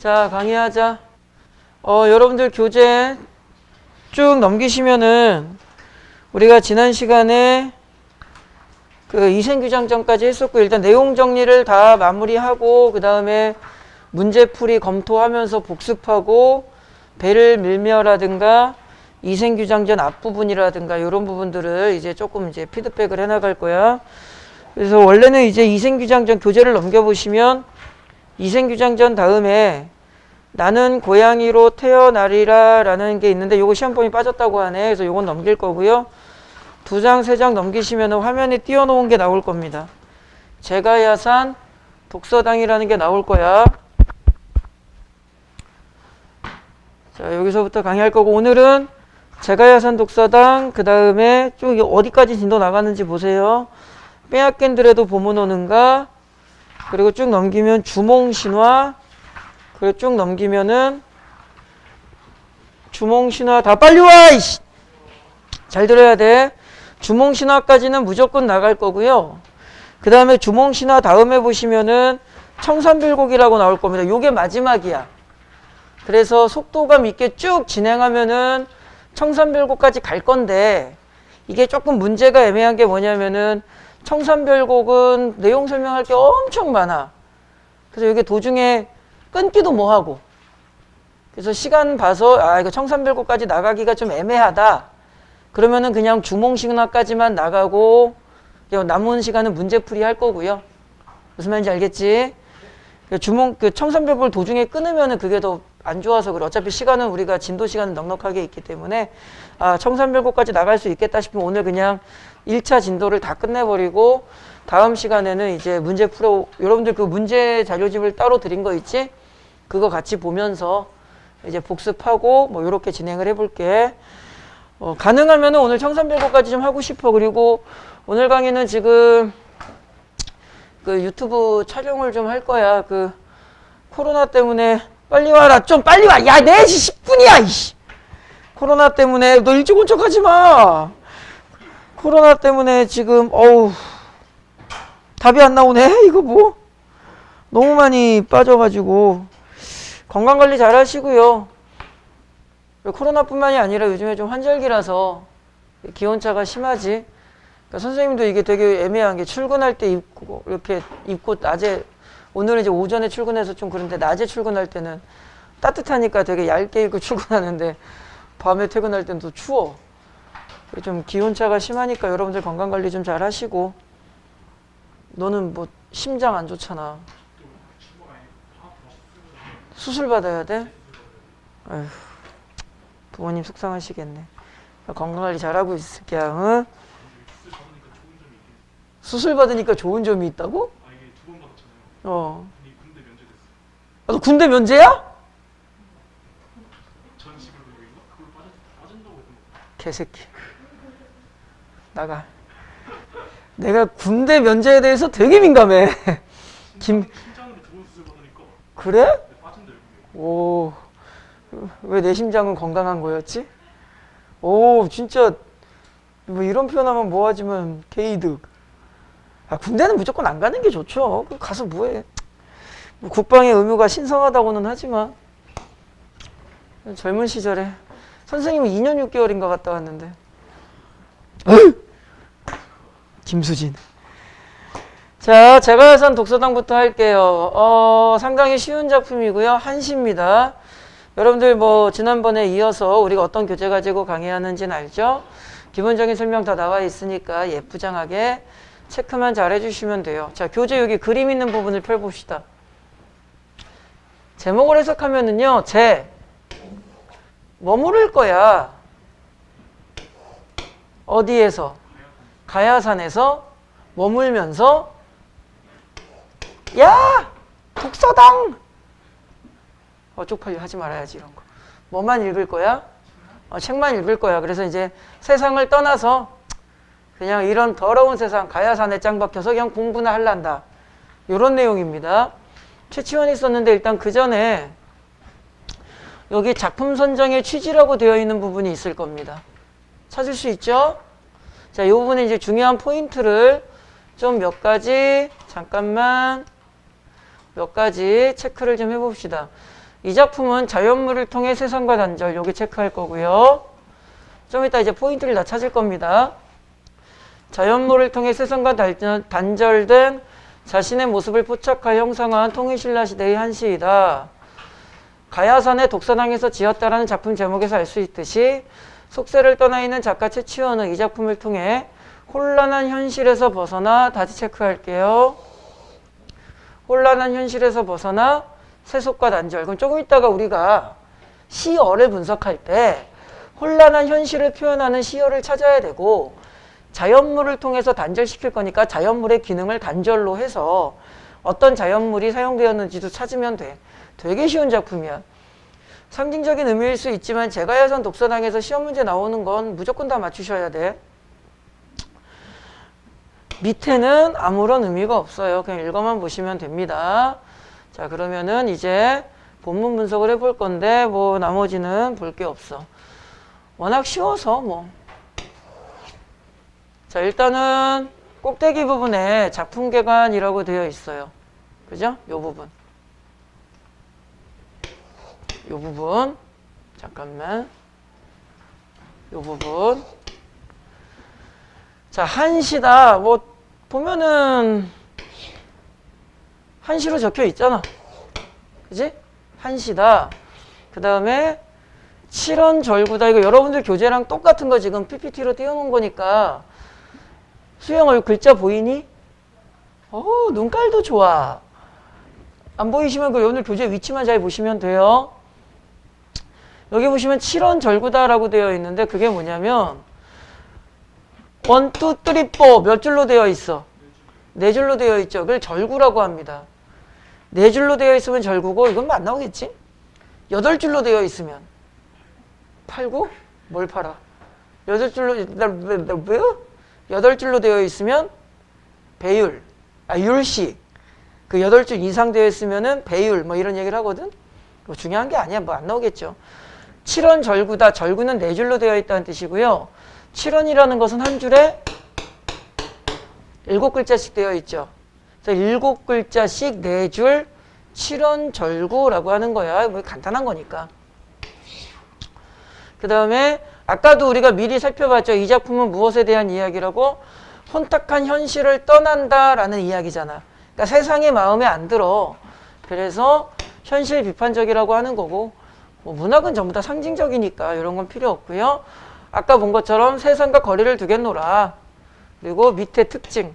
자, 강의하자. 여러분들 교재 쭉 넘기시면은 우리가 지난 시간에 그 이생규장전까지 했었고, 일단 내용 정리를 다 마무리하고 그 다음에 문제풀이 검토하면서 복습하고 배를 밀며라든가 이생규장전 앞부분이라든가 이런 부분들을 이제 조금 이제 피드백을 해나갈 거야. 그래서 원래는 이제 이생규장전 교재를 넘겨보시면 이생규장전 다음에 나는 고양이로 태어나리라 라는 게 있는데 요거 시험범위 빠졌다고 하네. 그래서 요건 넘길 거고요. 2장, 3장 넘기시면 화면에 띄워놓은 게 나올 겁니다. 제가야산 독서당이라는 게 나올 거야. 자, 여기서부터 강의할 거고, 오늘은 제가야산 독서당, 그 다음에 쭉 어디까지 진도 나가는지 보세요. 빼앗긴들에도 보문 오는가, 그리고 쭉 넘기면 주몽신화, 그리고 쭉 넘기면은 주몽신화, 다 빨리 와! 이씨! 잘 들어야 돼. 주몽신화까지는 무조건 나갈 거고요. 그 다음에 주몽신화 다음에 보시면은 청산별곡이라고 나올 겁니다. 요게 마지막이야. 그래서 속도감 있게 쭉 진행하면은 청산별곡까지 갈 건데, 이게 조금 문제가 애매한 게 뭐냐면은 청산별곡은 내용 설명할 게 엄청 많아. 그래서 이게 도중에 끊기도 뭐하고, 그래서 시간 봐서 이거 청산별곡까지 나가기가 좀 애매하다. 그러면은 그냥 주몽신화까지만 나가고 남은 시간은 문제풀이 할 거고요. 무슨 말인지 알겠지? 청산별곡을 도중에 끊으면은 그게 더 안 좋아서 그래. 어차피 시간은 우리가 진도 시간은 넉넉하게 있기 때문에 청산별곡까지 나갈 수 있겠다 싶으면 오늘 그냥 1차 진도를 다 끝내버리고 다음 시간에는 이제 문제 풀어. 여러분들 그 문제 자료집을 따로 드린 거 있지? 그거 같이 보면서 이제 복습하고 뭐 이렇게 진행을 해볼게. 가능하면 오늘 청산별곡까지 좀 하고 싶어. 그리고 오늘 강의는 지금 그 유튜브 촬영을 좀 할 거야. 그 코로나 때문에 빨리 와라. 좀 빨리 와. 야, 4시 10분이야. 이씨. 코로나 때문에 너 일찍 온 척하지 마. 코로나 때문에 지금 답이 안 나오네. 이거 뭐 너무 많이 빠져가지고 건강관리 잘 하시고요. 코로나뿐만이 아니라 요즘에 좀 환절기라서 기온차가 심하지. 그러니까 선생님도 이게 되게 애매한 게 출근할 때 입고 이렇게 입고 낮에, 오늘은 이제 오전에 출근해서 좀 그런데 낮에 출근할 때는 따뜻하니까 되게 얇게 입고 출근하는데 밤에 퇴근할 때는 또 추워. 좀 기온차가 심하니까 여러분들 건강관리 좀 잘 하시고. 너는 뭐 심장 안 좋잖아. 수술 받아야 돼? 아휴, 부모님 속상하시겠네. 건강관리 잘하고 있을게. 응? 수술 받으니까 좋은 점이 있다고? 이게 2번 받았잖아요. 아니, 군대 면제됐어. 너 군대 면제야? 전시불 교육인가? 그걸 빠진다고 했던 거. 개새끼. 나가. 내가 군대 면제에 대해서 되게 민감해. 심장으로 좋은 수술 받으니까. 그래? 빠진다 여기. 오. 왜 내 심장은 건강한 거였지? 오, 진짜 뭐 이런 표현하면 뭐하지만 개이득. 군대는 무조건 안 가는 게 좋죠. 가서 뭐해. 뭐 국방의 의무가 신성하다고는 하지만 젊은 시절에 선생님은 2년 6개월인가 갔다 왔는데. 김수진. 자, 제가야산 독서당부터 할게요. 상당히 쉬운 작품이고요. 한시입니다. 여러분들 뭐 지난번에 이어서 우리가 어떤 교재 가지고 강의하는지는 알죠? 기본적인 설명 다 나와 있으니까 예쁘장하게 체크만 잘 해주시면 돼요. 자, 교재 여기 그림 있는 부분을 펴봅시다. 제목을 해석하면은요, 머무를 거야. 어디에서? 가야산에서 머물면서, 야! 독서당! 쪽팔려 하지 말아야지, 이런 거. 뭐만 읽을 거야? 책만 읽을 거야. 그래서 이제 세상을 떠나서 그냥 이런 더러운 세상, 가야산에 짱 박혀서 그냥 공부나 할란다. 이런 내용입니다. 최치원이 썼는데 일단 그 전에 여기 작품 선정의 취지라고 되어 있는 부분이 있을 겁니다. 찾을 수 있죠? 자, 이 부분에 이제 중요한 포인트를 좀 몇 가지, 잠깐만, 몇 가지 체크를 좀 해봅시다. 이 작품은 자연물을 통해 세상과 단절, 여기 체크할 거고요. 좀 이따 이제 포인트를 다 찾을 겁니다. 자연물을 통해 세상과 단절된 자신의 모습을 포착하여 형상화한 통일신라 시대의 한 시이다. 가야산의 독서당에서 지었다라는 작품 제목에서 알 수 있듯이 속세를 떠나 있는 작가 최치원은 이 작품을 통해 혼란한 현실에서 벗어나, 다시 체크할게요. 혼란한 현실에서 벗어나 세속과 단절. 그럼 조금 있다가 우리가 시어를 분석할 때 혼란한 현실을 표현하는 시어를 찾아야 되고, 자연물을 통해서 단절시킬 거니까 자연물의 기능을 단절로 해서 어떤 자연물이 사용되었는지도 찾으면 돼. 되게 쉬운 작품이야. 상징적인 의미일 수 있지만 제가야산 독서당에서 시험 문제 나오는 건 무조건 다 맞추셔야 돼. 밑에는 아무런 의미가 없어요. 그냥 읽어만 보시면 됩니다. 자, 그러면은 이제 본문 분석을 해볼 건데 뭐 나머지는 볼 게 없어. 워낙 쉬워서 뭐. 자, 일단은 꼭대기 부분에 작품개관이라고 되어 있어요. 그죠? 요 부분. 요 부분. 잠깐만. 요 부분. 자, 한시다. 뭐 보면은 한시로 적혀 있잖아. 그지? 한시다. 그 다음에 칠원절구다. 이거 여러분들 교재랑 똑같은 거 지금 PPT로 띄워놓은 거니까. 수영아, 이 글자 보이니? 눈깔도 좋아. 안 보이시면 그 오늘 교재 위치만 잘 보시면 돼요. 여기 보시면 칠원절구다라고 되어 있는데 그게 뭐냐면 1, 2, 3, 4 몇 줄로 되어 있어? 4줄로 되어 있죠. 그걸 절구라고 합니다. 4줄로 되어 있으면 절구고, 이건 안 나오겠지? 8줄로 되어 있으면 8구? 뭘 팔아? 8줄로, 왜요? 8줄로 되어 있으면 배율, 율시. 그 8줄 이상 되어 있으면은 배율, 뭐 이런 얘기를 하거든? 뭐 중요한 게 아니야. 뭐 안 나오겠죠. 7원 절구다. 절구는 4줄로 되어 있다는 뜻이고요. 7원이라는 것은 한 줄에 7글자씩 되어 있죠. 그래서 7글자씩 4줄 7원 절구라고 하는 거야. 뭐 간단한 거니까. 그 다음에 아까도 우리가 미리 살펴봤죠. 이 작품은 무엇에 대한 이야기라고? 혼탁한 현실을 떠난다라는 이야기잖아. 그러니까 세상이 마음에 안 들어. 그래서 현실 비판적이라고 하는 거고, 뭐 문학은 전부 다 상징적이니까 이런 건 필요 없고요. 아까 본 것처럼 세상과 거리를 두겠노라. 그리고 밑에 특징.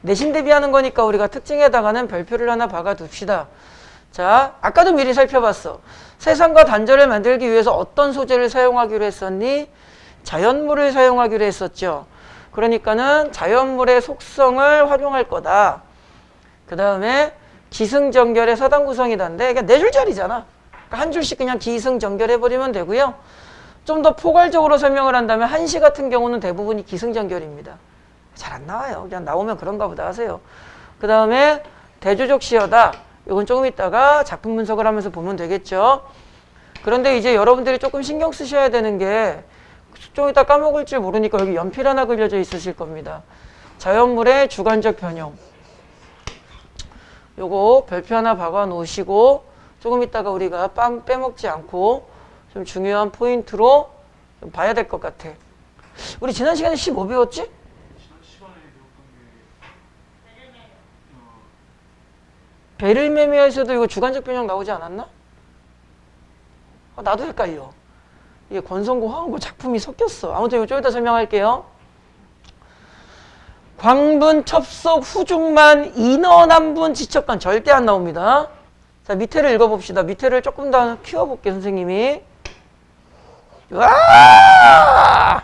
내신 대비하는 거니까 우리가 특징에다가는 별표를 하나 박아둡시다. 자, 아까도 미리 살펴봤어. 세상과 단절을 만들기 위해서 어떤 소재를 사용하기로 했었니? 자연물을 사용하기로 했었죠. 그러니까는 자연물의 속성을 활용할 거다. 그 다음에 기승전결의 사단 구성이다인데, 그러니까 4줄짜리잖아. 그러니까 한 줄씩 그냥 기승전결해버리면 되고요. 좀 더 포괄적으로 설명을 한다면 한시 같은 경우는 대부분이 기승전결입니다. 잘 안 나와요. 그냥 나오면 그런가 보다 하세요. 그 다음에 대조적 시어다. 이건 조금 있다가 작품 분석을 하면서 보면 되겠죠. 그런데 이제 여러분들이 조금 신경 쓰셔야 되는 게, 좀 이따 까먹을 줄 모르니까 여기 연필 하나 그려져 있으실 겁니다. 자연물의 주관적 변형. 요거 별표 하나 박아 놓으시고, 조금 있다가 우리가 빵 빼먹지 않고 좀 중요한 포인트로 좀 봐야 될 것 같아. 우리 지난 시간에 15 배웠지? 지난 시간에 배웠던 게 베를메미아에서도 이거 주관적 변형 나오지 않았나? 나도 헷갈려. 이게 권성구 화원구 작품이 섞였어. 아무튼 이거 좀 이따 설명할게요. 광분, 첩속, 후중만, 인어남분, 지척관 절대 안 나옵니다. 자, 밑에를 읽어봅시다. 밑에를 조금 더 키워볼게, 선생님이. 와!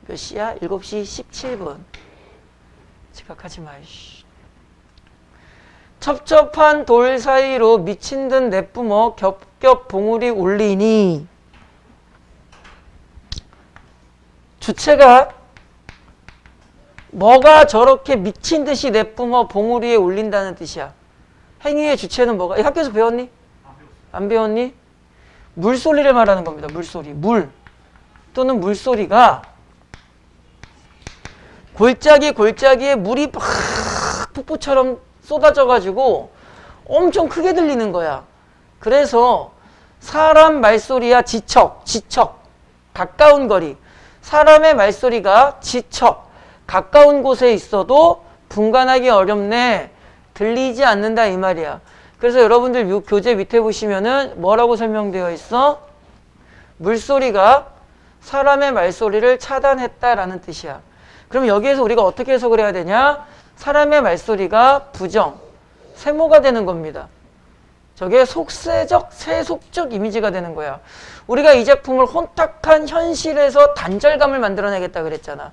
몇 시야? 7시 17분. 지각하지 마. 첩첩한 돌 사이로 미친 듯 내뿜어 겹겹 봉우리 올리니. 주체가 뭐가 저렇게 미친 듯이 내뿜어 봉우리에 올린다는 뜻이야. 행위의 주체는 뭐가? 이 학교에서 배웠니? 안 배웠니? 물소리를 말하는 겁니다. 물소리. 물 또는 물소리가 골짜기에 물이 막 폭포처럼 쏟아져 가지고 엄청 크게 들리는 거야. 그래서 사람 말소리야 지척, 가까운 거리. 사람의 말소리가 지척, 가까운 곳에 있어도 분간하기 어렵네. 들리지 않는다 이 말이야. 그래서 여러분들 교재 밑에 보시면은 뭐라고 설명되어 있어? 물소리가 사람의 말소리를 차단했다라는 뜻이야. 그럼 여기에서 우리가 어떻게 해석을 해야 되냐? 사람의 말소리가 부정, 세모가 되는 겁니다. 저게 속세적, 세속적 이미지가 되는 거야. 우리가 이 작품을 혼탁한 현실에서 단절감을 만들어내겠다 그랬잖아.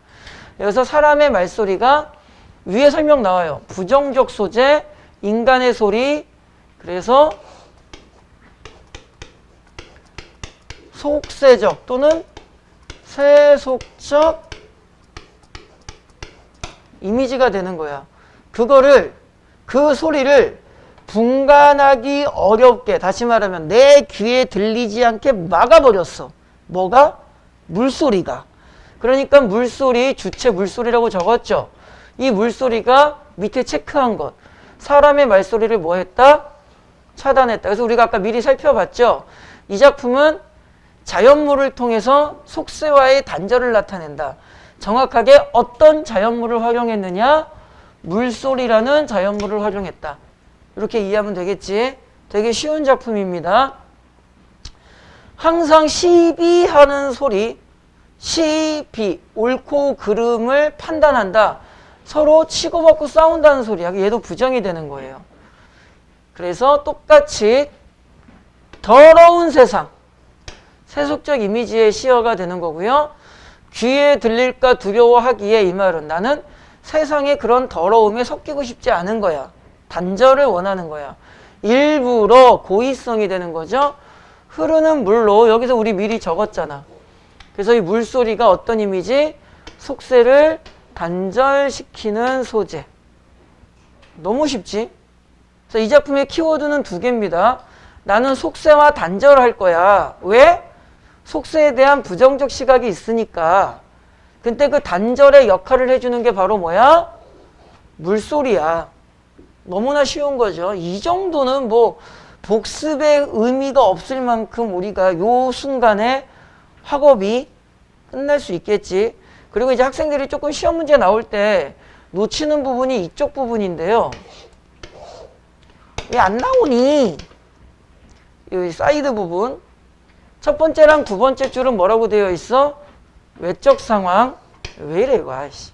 여기서 사람의 말소리가 위에 설명 나와요. 부정적 소재, 인간의 소리, 그래서 속세적 또는 세속적 이미지가 되는 거야. 그 소리를 분간하기 어렵게, 다시 말하면 내 귀에 들리지 않게 막아버렸어. 뭐가? 물소리가. 그러니까 물소리, 주체 물소리라고 적었죠. 이 물소리가 밑에 체크한 것. 사람의 말소리를 뭐 했다? 차단했다. 그래서 우리가 아까 미리 살펴봤죠. 이 작품은 자연물을 통해서 속세와의 단절을 나타낸다. 정확하게 어떤 자연물을 활용했느냐? 물소리라는 자연물을 활용했다. 이렇게 이해하면 되겠지. 되게 쉬운 작품입니다. 항상 시비하는 소리, 시비, 옳고 그름을 판단한다. 서로 치고받고 싸운다는 소리야. 얘도 부정이 되는 거예요. 그래서 똑같이 더러운 세상, 세속적 이미지의 시어가 되는 거고요. 귀에 들릴까 두려워하기에 이 말은 나는 세상에 그런 더러움에 섞이고 싶지 않은 거야. 단절을 원하는 거야. 일부러 고의성이 되는 거죠. 흐르는 물로 여기서 우리 미리 적었잖아. 그래서 이 물소리가 어떤 이미지? 속세를 단절시키는 소재. 너무 쉽지? 그래서 이 작품의 키워드는 두 개입니다. 나는 속세와 단절을 할 거야. 왜? 속세에 대한 부정적 시각이 있으니까. 근데 그 단절의 역할을 해주는 게 바로 뭐야? 물소리야. 너무나 쉬운 거죠. 이 정도는 뭐 복습의 의미가 없을 만큼 우리가 요 순간에 학업이 끝날 수 있겠지. 그리고 이제 학생들이 조금 시험 문제 나올 때 놓치는 부분이 이쪽 부분인데요. 왜 안 나오니? 이 사이드 부분. 첫 번째랑 두 번째 줄은 뭐라고 되어 있어? 외적 상황. 왜 이래 이거 아이씨.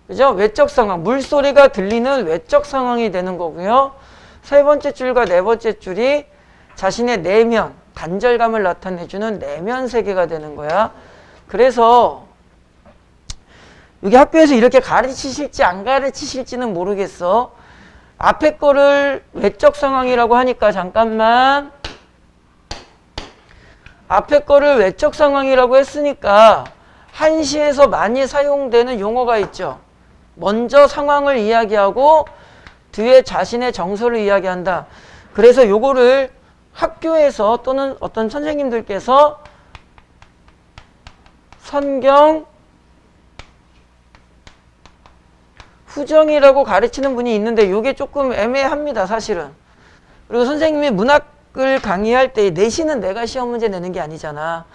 그죠? 외적 상황. 물소리가 들리는 외적 상황이 되는 거고요. 세 번째 줄과 네 번째 줄이 자신의 내면, 단절감을 나타내주는 내면 세계가 되는 거야. 그래서 여기 학교에서 이렇게 가르치실지 안 가르치실지는 모르겠어. 앞에 거를 외적 상황이라고 하니까 잠깐만. 앞에 거를 외적 상황이라고 했으니까 한시에서 많이 사용되는 용어가 있죠. 먼저 상황을 이야기하고 뒤에 자신의 정서를 이야기한다. 그래서 요거를 학교에서 또는 어떤 선생님들께서 선경 후정이라고 가르치는 분이 있는데 요게 조금 애매합니다, 사실은. 그리고 선생님이 문학을 강의할 때 내신은 내가 시험 문제 내는 게 아니잖아.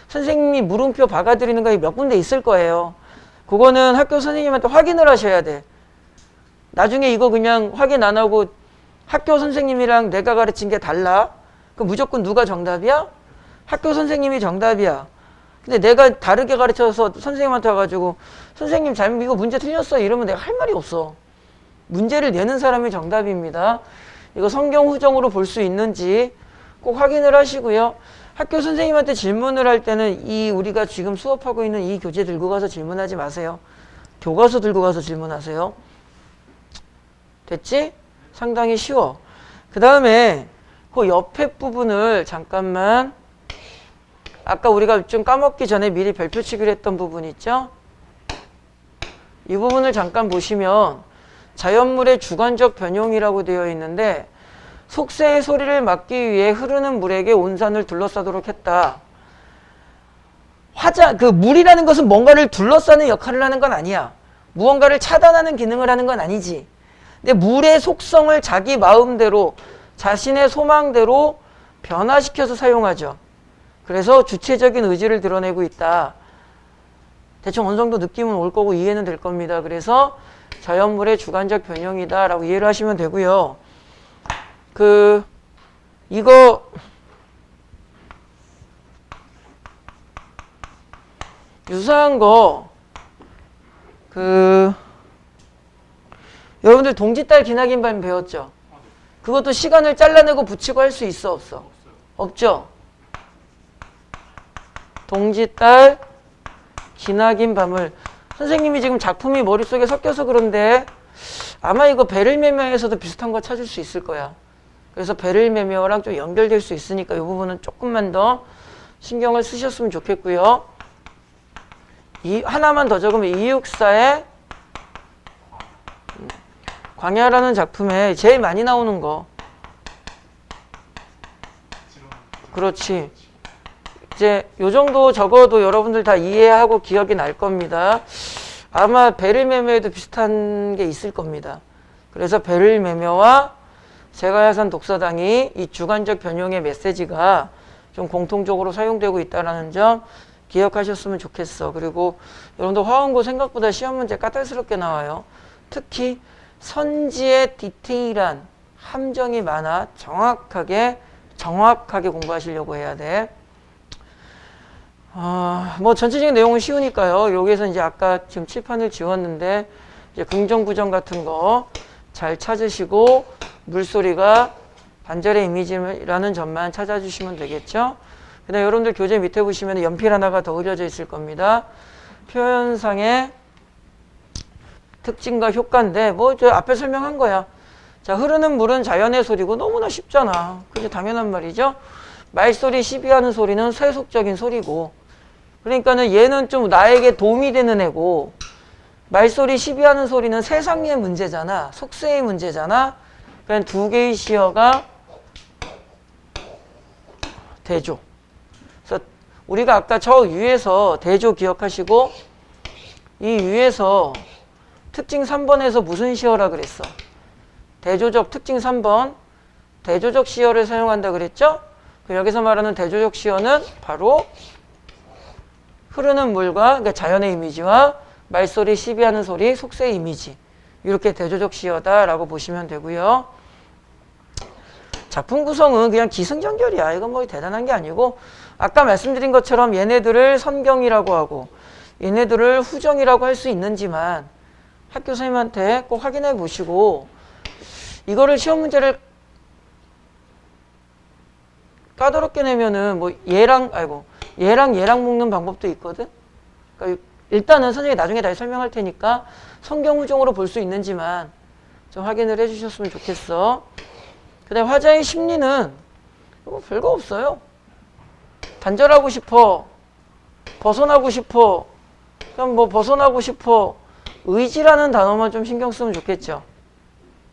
선생님이 물음표 박아드리는 거 몇 군데 있을 거예요. 그거는 학교 선생님한테 확인을 하셔야 돼. 나중에 이거 그냥 확인 안 하고 학교 선생님이랑 내가 가르친 게 달라? 그럼 무조건 누가 정답이야? 학교 선생님이 정답이야. 근데 내가 다르게 가르쳐서 선생님한테 와가지고 선생님 잘못 이거 문제 틀렸어 이러면 내가 할 말이 없어. 문제를 내는 사람이 정답입니다. 이거 성경 후정으로 볼 수 있는지 꼭 확인을 하시고요. 학교 선생님한테 질문을 할 때는 이 우리가 지금 수업하고 있는 이 교재 들고 가서 질문하지 마세요. 교과서 들고 가서 질문하세요. 됐지? 상당히 쉬워. 그 다음에 그 옆에 부분을 잠깐만, 아까 우리가 좀 까먹기 전에 미리 별표치기로 했던 부분 있죠? 이 부분을 잠깐 보시면 자연물의 주관적 변용이라고 되어 있는데 속세의 소리를 막기 위해 흐르는 물에게 온산을 둘러싸도록 했다. 그 물이라는 것은 뭔가를 둘러싸는 역할을 하는 건 아니야. 무언가를 차단하는 기능을 하는 건 아니지. 근데 물의 속성을 자기 마음대로 자신의 소망대로 변화시켜서 사용하죠. 그래서 주체적인 의지를 드러내고 있다. 대충 어느 정도 느낌은 올 거고 이해는 될 겁니다. 그래서 자연물의 주관적 변형이다 라고 이해를 하시면 되고요. 이거 유사한 거 여러분들 동짓달 기나긴밤 배웠죠? 그것도 시간을 잘라내고 붙이고 할 수 있어 없어? 없죠? 동짓달 기나긴 밤을 선생님이 지금 작품이 머릿속에 섞여서 그런데 아마 이거 베를메메에서도 비슷한 거 찾을 수 있을 거야. 그래서 베를메메어랑 좀 연결될 수 있으니까 이 부분은 조금만 더 신경을 쓰셨으면 좋겠고요. 하나만 더 적으면 이육사의 광야라는 작품에 제일 많이 나오는 거. 그렇지. 이제 요 정도 적어도 여러분들 다 이해하고 기억이 날 겁니다. 아마 베를메메에도 비슷한 게 있을 겁니다. 그래서 베를메메와 세가야산 독서당이 이 주관적 변형의 메시지가 좀 공통적으로 사용되고 있다는 점 기억하셨으면 좋겠어. 그리고 여러분들 화원고 생각보다 시험 문제 까탈스럽게 나와요. 특히 선지의 디테일한 함정이 많아 정확하게 공부하시려고 해야 돼. 뭐 전체적인 내용은 쉬우니까요. 여기에서 이제 아까 지금 칠판을 지웠는데 이제 긍정 부정 같은 거 잘 찾으시고 물소리가 반절의 이미지라는 점만 찾아주시면 되겠죠. 그다음에 여러분들 교재 밑에 보시면 연필 하나가 더 그려져 있을 겁니다. 표현상의 특징과 효과인데 뭐 저 앞에 설명한 거야. 자, 흐르는 물은 자연의 소리고 너무나 쉽잖아. 그게 당연한 말이죠. 말소리 시비하는 소리는 세속적인 소리고, 그러니까는 얘는 좀 나에게 도움이 되는 애고, 말소리 시비하는 소리는 세상의 문제잖아. 속세의 문제잖아. 그러니까 두 개의 시어가 대조. 그래서 우리가 아까 저 위에서 대조 기억하시고, 이 위에서 특징 3번에서 무슨 시어라 그랬어? 대조적 특징 3번 대조적 시어를 사용한다 그랬죠? 여기서 말하는 대조적 시어는 바로 흐르는 물과 그러니까 자연의 이미지와 말소리 시비하는 소리 속세의 이미지, 이렇게 대조적 시어다라고 보시면 되고요. 작품 구성은 그냥 기승전결이야. 이건 뭐 대단한 게 아니고 아까 말씀드린 것처럼 얘네들을 선경이라고 하고 얘네들을 후정이라고 할 수 있는지만 학교 선생님한테 꼭 확인해 보시고, 이거를 시험 문제를 까다롭게 내면은 뭐 얘랑 묶는 방법도 있거든. 그러니까 일단은 선생님이 나중에 다시 설명할 테니까 성경후정으로 볼 수 있는지만 좀 확인을 해주셨으면 좋겠어. 그다음에 화자의 심리는 뭐 별거 없어요. 단절하고 싶어, 벗어나고 싶어, 그럼 뭐 벗어나고 싶어, 의지라는 단어만 좀 신경 쓰면 좋겠죠.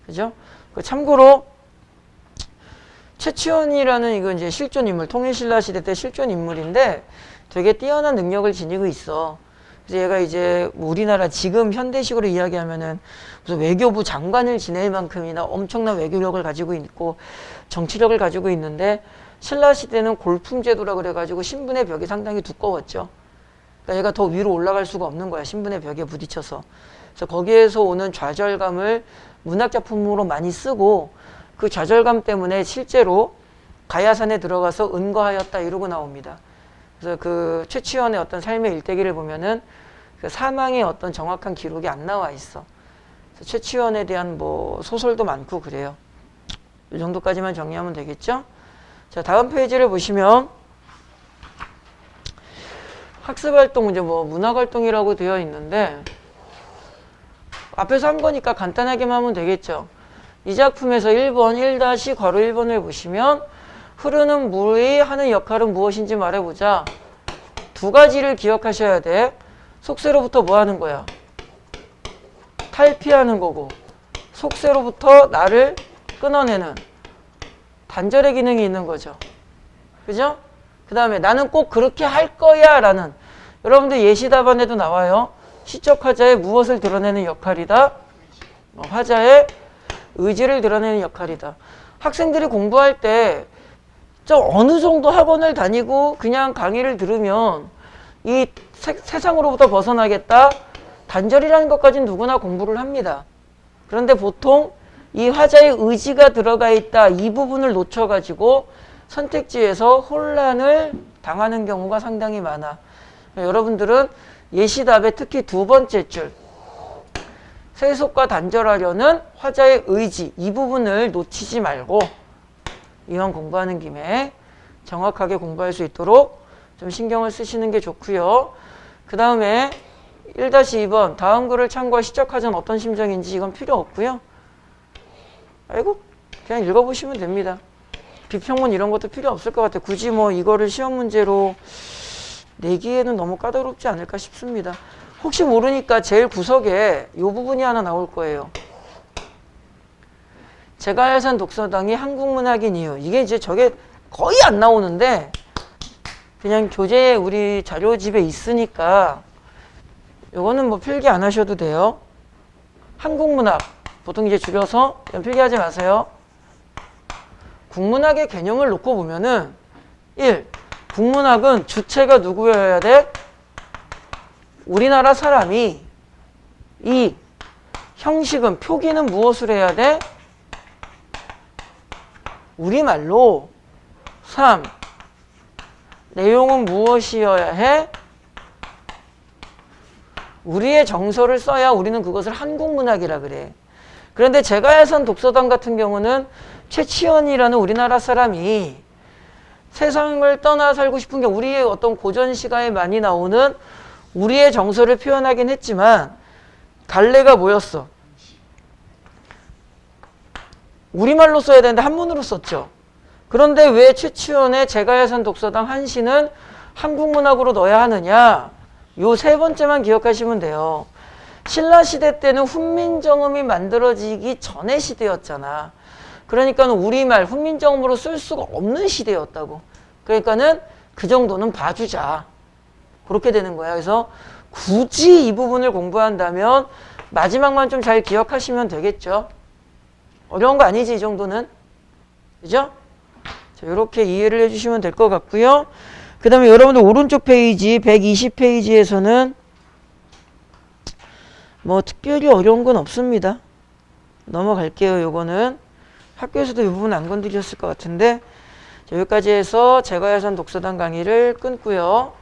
그죠? 참고로 최치원이라는 이거 이제 실존 인물, 통일신라 시대 때 실존 인물인데 되게 뛰어난 능력을 지니고 있어. 그래서 얘가 이제 우리나라 지금 현대식으로 이야기하면은 무슨 외교부 장관을 지낼 만큼이나 엄청난 외교력을 가지고 있고 정치력을 가지고 있는데, 신라 시대는 골품제도라 그래가지고 신분의 벽이 상당히 두꺼웠죠. 그러니까 얘가 더 위로 올라갈 수가 없는 거야. 신분의 벽에 부딪혀서. 그래서 거기에서 오는 좌절감을 문학작품으로 많이 쓰고, 그 좌절감 때문에 실제로 가야산에 들어가서 은거하였다 이러고 나옵니다. 그래서 그 최치원의 어떤 삶의 일대기를 보면은 그 사망의 어떤 정확한 기록이 안 나와 있어. 그래서 최치원에 대한 뭐 소설도 많고 그래요. 이 정도까지만 정리하면 되겠죠? 자, 다음 페이지를 보시면 학습활동, 이제 뭐 문학활동이라고 되어 있는데 앞에서 한 거니까 간단하게만 하면 되겠죠. 이 작품에서 1번 1-1번을 보시면 흐르는 물이 하는 역할은 무엇인지 말해보자. 두 가지를 기억하셔야 돼. 속세로부터 뭐 하는 거야? 탈피하는 거고, 속세로부터 나를 끊어내는 단절의 기능이 있는 거죠. 그죠? 그 다음에 나는 꼭 그렇게 할 거야 라는, 여러분들 예시 답안에도 나와요. 시적 화자의 무엇을 드러내는 역할이다? 화자의 의지를 드러내는 역할이다. 학생들이 공부할 때 좀 어느 정도 학원을 다니고 그냥 강의를 들으면 이 세상으로부터 벗어나겠다. 단절이라는 것까지는 누구나 공부를 합니다. 그런데 보통 이 화자의 의지가 들어가 있다. 이 부분을 놓쳐가지고 선택지에서 혼란을 당하는 경우가 상당히 많아. 여러분들은 예시답의 특히 두 번째 줄 세속과 단절하려는 화자의 의지 이 부분을 놓치지 말고 이왕 공부하는 김에 정확하게 공부할 수 있도록 좀 신경을 쓰시는 게 좋고요. 그 다음에 1-2번 다음 글을 참고할 시적화전 어떤 심정인지 이건 필요 없고요. 아이고 그냥 읽어보시면 됩니다. 비평문 이런 것도 필요 없을 것 같아요. 굳이 뭐 이거를 시험 문제로 내기에는 너무 까다롭지 않을까 싶습니다. 혹시 모르니까 제일 구석에 이 부분이 하나 나올 거예요. 제갈산 독서당이 한국문학인 이유. 이게 이제 저게 거의 안 나오는데 그냥 교재에 우리 자료집에 있으니까 요거는 뭐 필기 안 하셔도 돼요. 한국문학 보통 이제 줄여서 필기하지 마세요. 국문학의 개념을 놓고 보면은 1. 국문학은 주체가 누구여야 돼? 우리나라 사람이. 2. 형식은 표기는 무엇을 해야 돼? 우리말로. 3. 내용은 무엇이어야 해? 우리의 정서를 써야 우리는 그것을 한국문학이라 그래. 그런데 제갈산 독서당 같은 경우는 최치원이라는 우리나라 사람이 세상을 떠나 살고 싶은 게 우리의 어떤 고전 시가에 많이 나오는 우리의 정서를 표현하긴 했지만 갈래가 뭐였어? 우리말로 써야 되는데 한문으로 썼죠. 그런데 왜 최치원의 제갈산 독서당 한시는 한국문학으로 넣어야 하느냐? 요 세 번째만 기억하시면 돼요. 신라시대 때는 훈민정음이 만들어지기 전의 시대였잖아. 그러니까 우리말 훈민정음으로 쓸 수가 없는 시대였다고. 그러니까는 그 정도는 봐주자. 그렇게 되는 거야. 그래서 굳이 이 부분을 공부한다면 마지막만 좀 잘 기억하시면 되겠죠. 어려운 거 아니지, 이 정도는. 그죠? 자, 이렇게 이해를 해주시면 될 것 같고요. 그 다음에 여러분들 오른쪽 페이지 120페이지에서는 뭐 특별히 어려운 건 없습니다. 넘어갈게요. 요거는 학교에서도 이 부분 안 건드렸을 것 같은데 자, 여기까지 해서 제갈산 독서당 강의를 끊고요.